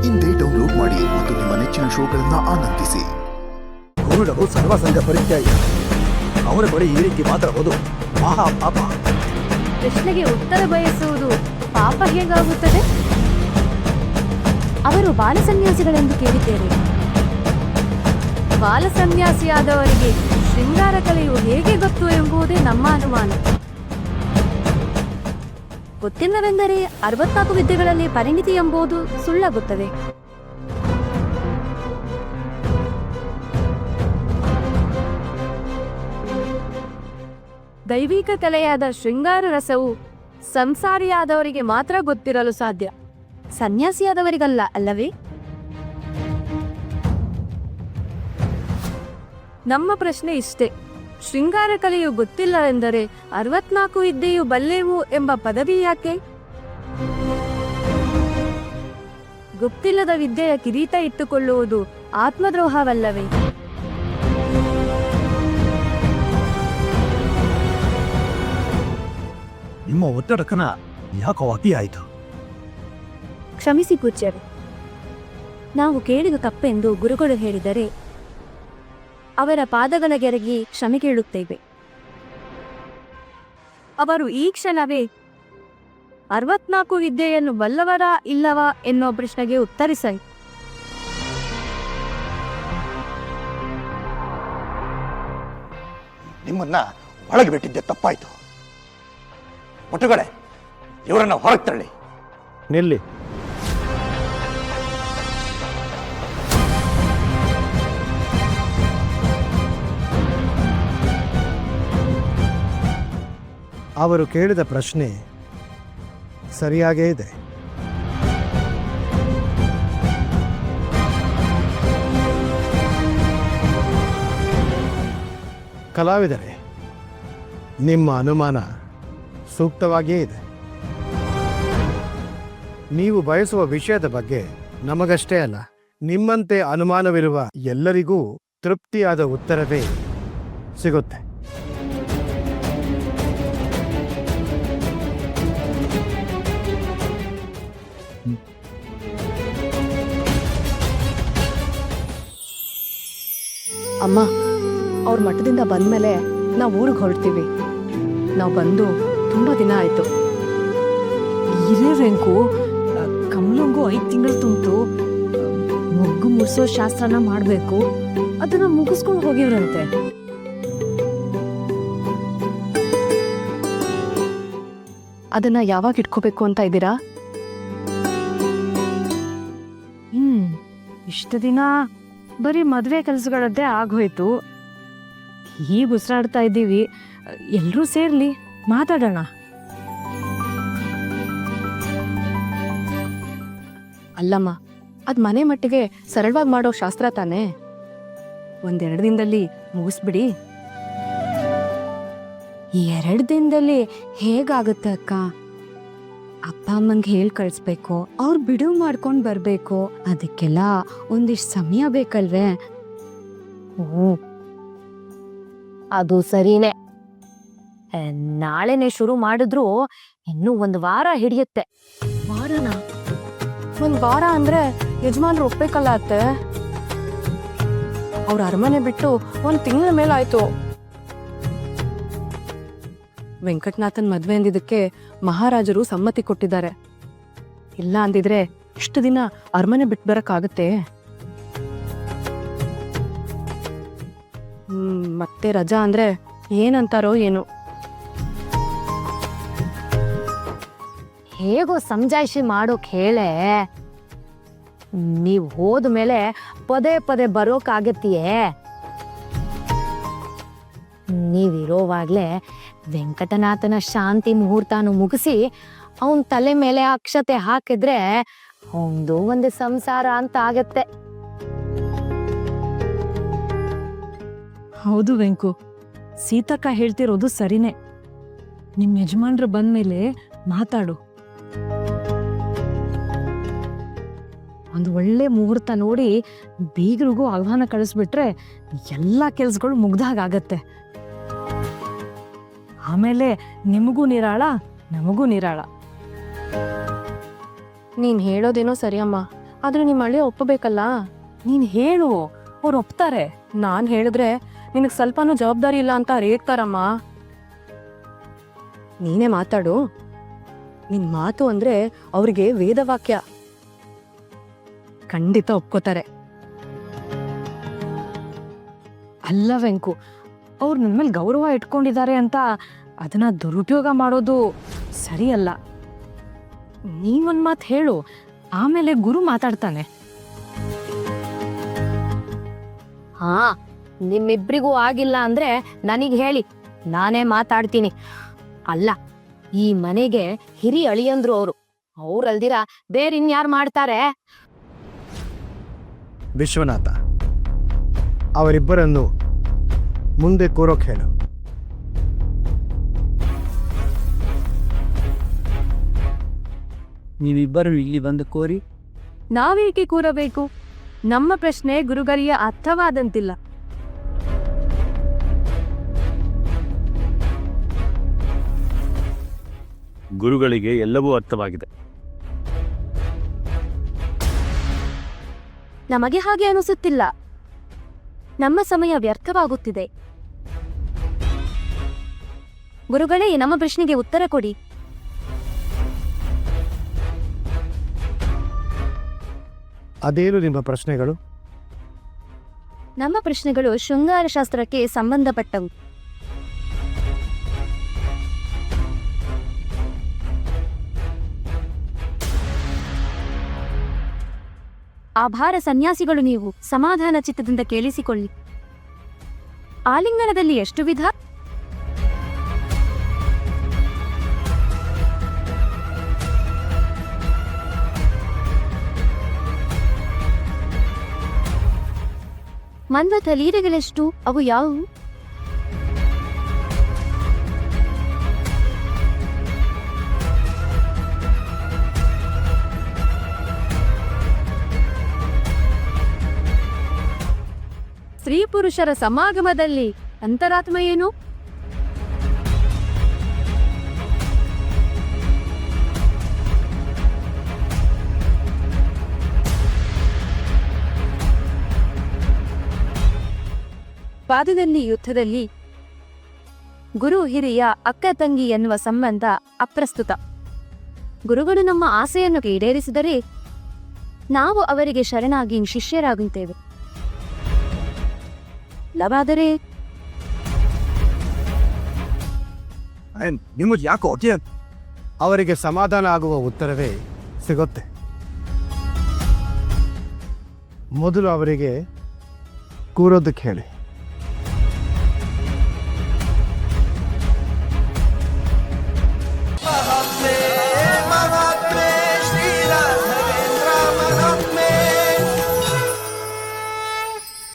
ಇಂದೇ ಡೌನ್ಲೋಡ್ ಮಾಡಿ ಮತ್ತು ನಿಮ್ಮ ನೆಚ್ಚಿನ ಶೋಗಳನ್ನ ಆನಂದಿಸಿ. ಗರುಡರು ಸರ್ವಸಂಗ ಪರಿತ್ಯಾಗಿ, ಅವರ ಬಳಿ ಈ ರೀತಿ ಮಾತಾಡಬಹುದು ಮಹಾ ಪಾಪ. ಪ್ರಶ್ನೆಗೆ ಉತ್ತರ ಬಯಸುವುದು ಪಾಪ ಹೇಗಾಗುತ್ತದೆ? ಅವರು ಬಾಲಸನ್ಯಾಸಿಗಳೆಂದು ಕೇಳಿದ್ದೇವೆ. ಬಾಲಸನ್ಯಾಸಿಯಾದವರಿಗೆ ಶೃಂಗಾರ ಕಲೆಯು ಹೇಗೆ ಗೊತ್ತು ಎಂಬುದೇ ನಮ್ಮ ಅನುಮಾನ. ಗೊತ್ತಿಲ್ಲವೆಂದರೆ 64 ವಿದ್ಯೆಗಳಲ್ಲಿ ಪರಿಣಿತಿ ಎಂಬುದು ಸುಳ್ಳಾಗುತ್ತದೆ. ದೈವಿಕ ಕಲೆಯಾದ ಶೃಂಗಾರ ರಸವು ಸಂಸಾರಿಯಾದವರಿಗೆ ಮಾತ್ರ ಗೊತ್ತಿರಲು ಸಾಧ್ಯ, ಸನ್ಯಾಸಿಯಾದವರಿಗಲ್ಲ ಅಲ್ಲವೇ? ನಮ್ಮ ಪ್ರಶ್ನೆ ಇಷ್ಟೇ, ಶೃಂಗಾರ ಕಲೆಯು ಗೊತ್ತಿಲ್ಲ ಎಂದರೆ 64 ವಿದ್ಯೆಯು ಬಲ್ಲೆವು ಎಂಬ ಪದವಿ ಯಾಕೆ? ಗೊತ್ತಿಲ್ಲದ ವಿದ್ಯೆಯ ಕಿರೀಟ ಇಟ್ಟುಕೊಳ್ಳುವುದು ಆತ್ಮದ್ರೋಹವಲ್ಲವೇ? ನಿಮ್ಮ ಒತ್ತಡಕನ ಯಾಕೋ ಅತಿ ಆಯಿತು. ಕ್ಷಮಿಸಿ ಪೂಜ್ಯರು, ನಾವು ಕೇಳಿದ ತಪ್ಪೆಂದು ಗುರುಗಳು ಹೇಳಿದರೆ ಅವರ ಪಾದಗಳ ಗೆರಗಿ ಕ್ಷಮೆ ಕೇಳುತ್ತೇವೆ. ಅವರು ಈ ಕ್ಷಣವೇ 64 ವಿದ್ಯೆಯನ್ನು ಬಲ್ಲವರಾ ಇಲ್ಲವಾ ಎನ್ನುವ ಪ್ರಶ್ನೆಗೆ ಉತ್ತರಿಸಲಿ. ನಿಮ್ಮನ್ನ ಒಳಗೆ ಬಿಟ್ಟಿದ್ದೆ ತಪ್ಪಾಯ್ತು. ಒಟ್ಟುಗಡೆ ಇವರನ್ನ ಹೊರಗೆ ತಳ್ಳಿ. ನಿಲ್ಲಿ. ಅವರು ಕೇಳಿದ ಪ್ರಶ್ನೆ ಸರಿಯಾಗೇ ಇದೆ. ಕಲಾವಿದರೆ, ನಿಮ್ಮ ಅನುಮಾನ ಸೂಕ್ತವಾಗಿಯೇ ಇದೆ. ನೀವು ಬಯಸುವ ವಿಷಯದ ಬಗ್ಗೆ ನಮಗಷ್ಟೇ ಅಲ್ಲ, ನಿಮ್ಮಂತೆ ಅನುಮಾನವಿರುವ ಎಲ್ಲರಿಗೂ ತೃಪ್ತಿಯಾದ ಉತ್ತರವೇ ಸಿಗುತ್ತೆ. ಅಮ್ಮ, ಅವ್ರ ಮಠದಿಂದ ಬಂದ್ಮೇಲೆ ನಾವು ಊರಿಗೆ ಹೊರಡ್ತೀವಿ. ನಾವು ಬಂದು ತುಂಬ ದಿನ ಆಯಿತು. ಇರೇ ವೆಂಕು, ಕಮಲಂಗೂ 5 ತಿಂಗಳು ತುಂಬಿತು. ಮೊಗ್ಗು ಮುರ್ಸೋ ಶಾಸ್ತ್ರನ ಮಾಡಬೇಕು, ಅದನ್ನ ಮುಗಿಸ್ಕೊಂಡು ಹೋಗಿವ್ರಂತೆ. ಅದನ್ನ ಯಾವಾಗ ಇಟ್ಕೋಬೇಕು ಅಂತ ಇದ್ದೀರಾ? ಇಷ್ಟು ದಿನ ಬರೀ ಮದುವೆ ಕೆಲಸಗಳದ್ದೇ ಆಗೋಯ್ತು. ಈಗ ಉಸಿರಾಡ್ತಾ ಇದ್ದೀವಿ. ಎಲ್ಲರೂ ಸೇರ್ಲಿ, ಮಾತಾಡೋಣ. ಅಲ್ಲಮ್ಮ, ಅದು ಮನೆ ಮಟ್ಟಿಗೆ ಸರಳವಾಗಿ ಮಾಡೋ ಶಾಸ್ತ್ರ ತಾನೇ. 1-2 ದಿನದಲ್ಲಿ ಮುಗಿಸ್ಬಿಡಿ. 2 ದಿನದಲ್ಲಿ ಹೇಗಾಗುತ್ತೆ ಅಕ್ಕ? ಅಪ್ಪ ಅಮ್ಮಂಗೆ ಹೇಳಿ ಕಳಿಸ್ಬೇಕು, ಅವ್ರು ಬಿಡುವು ಮಾಡ್ಕೊಂಡು ಬರಬೇಕು. ಅದಕ್ಕೆಲ್ಲ ಒಂದಿಷ್ಟು ಸಮಯ ಬೇಕಲ್ವೇ? ಅದು ಸರಿನೇ. ನಾಳೆನೆ ಶುರು ಮಾಡಿದ್ರು ಇನ್ನೂ 1 ವಾರ ಹಿಡಿಯುತ್ತೆ. ವಾರನ? 1 ವಾರ ಅಂದ್ರೆ ಯಜಮಾನ್ರು ಒಪ್ಬೇಕಲ್ಲ ಅತ್ತೆ? ಅವ್ರ ಅರಮನೆ ಬಿಟ್ಟು 1 ತಿಂಗಳ ಮೇಲಾಯ್ತು. ವೆಂಕಟನಾಥನ್ ಮದ್ವೆ ಅಂದಿದ್ದಕ್ಕೆ ಮಹಾರಾಜರು ಸಮ್ಮತಿ ಕೊಟ್ಟಿದ್ದಾರೆ. ಇಲ್ಲ ಅಂದಿದ್ರೆ ಇಷ್ಟು ದಿನ ಅರಮನೆ ಬಿಟ್ಟು ಬರಕ್ಕಾಗತ್ತೆ? ಮತ್ತೆ ರಜಾ ಅಂದ್ರೆ ಏನಂತಾರೋ ಏನು. ಹೇಗೋ ಸಮಜಾಯಿಷಿ ಮಾಡೋಕ್ ಹೇಳೆ. ನೀವು ಹೋದ್ಮೇಲೆ ಪದೇ ಪದೇ ಬರೋಕಾಗತ್ತೆಯೇ? ನೀವಿರೋವಾಗ್ಲೇ ವೆಂಕಟನಾಥನ ಶಾಂತಿ ಮುಹೂರ್ತಾನು ಮುಗಿಸಿ ಅವನ್ ತಲೆ ಮೇಲೆ ಅಕ್ಷತೆ ಹಾಕಿದ್ರೆ ಒಂದು ಒಂದು ಸಂಸಾರ ಅಂತ ಆಗತ್ತೆ. ಹೌದು ವೆಂಕು, ಸೀತಕ್ಕ ಹೇಳ್ತಿರೋದು ಸರಿನೇ. ನಿಮ್ ಯಜಮಾನ್ರು ಬಂದ್ಮೇಲೆ ಮಾತಾಡು. ಒಂದು ಒಳ್ಳೆ ಮುಹೂರ್ತ ನೋಡಿ ಬೀಗರಿಗೂ ಆಹ್ವಾನ ಕಳಿಸ್ಬಿಟ್ರೆ ಎಲ್ಲ ಕೆಲ್ಸಗಳು ಮುಗ್ದಾಗತ್ತೆ. ಆಮೇಲೆ ನಿಮಗೂ ನಿರಾಳ, ನಮಗೂ ನಿರಾಳ. ನೀನ್ ಹೇಳೋದೇನೋ ಸರಿಯಮ್ಮ, ಆದ್ರೆ ನಿಮ್ಮ ಹಳ್ಳಿ ಒಪ್ಪಬೇಕಲ್ಲ. ನೀನ್ ಹೇಳು, ಅವ್ರು ಒಪ್ತಾರೆ. ನಾನ್ ಹೇಳಿದ್ರೆ ನಿನಗ್ ಸ್ವಲ್ಪನೂ ಜವಾಬ್ದಾರಿ ಇಲ್ಲ ಅಂತ ರೇಗ್ತಾರಮ್ಮ. ನೀನೇ ಮಾತಾಡು. ನಿನ್ ಮಾತು ಅಂದ್ರೆ ಅವ್ರಿಗೆ ವೇದವಾಕ್ಯ. ಖಂಡಿತ ಒಪ್ಕೋತಾರೆ. ಅಲ್ಲ ವೆಂಕು, ಅವ್ರು ನನ್ನ ಮೇಲೆ ಗೌರವ ಇಟ್ಕೊಂಡಿದ್ದಾರೆ ಅಂತ ಅದನ್ನ ದುರುಪಯೋಗ ಮಾಡೋದು ಸರಿಯಲ್ಲ. ನೀವೊಂದ್ ಮಾತು ಹೇಳು, ಆಮೇಲೆ ಗುರು ಮಾತಾಡ್ತಾನೆ. ಹಾ, ನಿಮ್ಮಿಬ್ರಿಗೂ ಆಗಿಲ್ಲ ಅಂದ್ರೆ ನನಗ್ ಹೇಳಿ, ನಾನೇ ಮಾತಾಡ್ತೀನಿ. ಅಲ್ಲ, ಈ ಮನೆಗೆ ಹಿರಿ ಅಳಿಯಂದ್ರು ಅವ್ರಲ್ದಿರ ಬೇರಿನ್ಯಾರು ಮಾಡ್ತಾರೆ? ವಿಶ್ವನಾಥ, ಅವರಿಬ್ಬರನ್ನು ಮುಂದೆ ಕೂರೋಕ್ ಹೇಳು. ನೀವಿಬ್ಬರು ಇಲ್ಲಿ ಬಂದು ಕೋರಿ ನಾವೇಕೆ ಕೂರಬೇಕು? ನಮ್ಮ ಪ್ರಶ್ನೆ ಗುರುಗಳಿಗೆ ಅರ್ಥವಾದಂತಿಲ್ಲ. ಗುರುಗಳಿಗೆ ಎಲ್ಲವೂ ಅರ್ಥವಾಗಿದೆ. ನಮಗೆ ಹಾಗೆ ಅನಿಸುತ್ತಿಲ್ಲ. ನಮ್ಮ ಸಮಯ ವ್ಯರ್ಥವಾಗುತ್ತಿದೆ. ಗುರುಗಳೇ, ನಮ್ಮ ಪ್ರಶ್ನೆಗೆ ಉತ್ತರ ಕೊಡಿ. ಅದೇನು ನಿಮ್ಮ ಪ್ರಶ್ನೆಗಳು? ನಮ್ಮ ಪ್ರಶ್ನೆಗಳು ಶೃಂಗಾರ ಶಾಸ್ತ್ರಕ್ಕೆ ಸಂಬಂಧಪಟ್ಟವು. ಆಭಾರ ಸನ್ಯಾಸಿಗಳು ನೀವು. ಸಮಾಧಾನ ಚಿತ್ತದಿಂದ ಕೇಳಿಸಿಕೊಳ್ಳಿ. ಆಲಿಂಗನದಲ್ಲಿ ಎಷ್ಟು ವಿಧ? ಮನ್ವಥ ಲೀಲೆಗಳೆಷ್ಟು? ಅವು ಯಾವುವು? ಸ್ತ್ರೀ ಪುರುಷರ ಸಮಾಗಮದಲ್ಲಿ ಅಂತರಾತ್ಮ ಏನು? ಪಾದದಲ್ಲಿ ಯುದ್ಧದಲ್ಲಿ ಗುರು ಹಿರಿಯ ಅಕ್ಕ ತಂಗಿ ಎನ್ನುವ ಸಂಬಂಧ ಅಪ್ರಸ್ತುತ. ಗುರುಗಳು ನಮ್ಮ ಆಸೆಯನ್ನು ಈಡೇರಿಸಿದರೆ ನಾವು ಅವರಿಗೆ ಶರಣಾಗಿ ಶಿಷ್ಯರಾಗುತ್ತೇವೆ. ಲವಾದರೆ ನಿಮಗೆ ಯಾಕೋ ಅವರಿಗೆ ಸಮಾಧಾನ ಆಗುವ ಉತ್ತರವೇ ಸಿಗುತ್ತೆ. ಮೊದಲು ಅವರಿಗೆ ಕೂರೋದಕ್ಕೆ ಹೇಳಿ.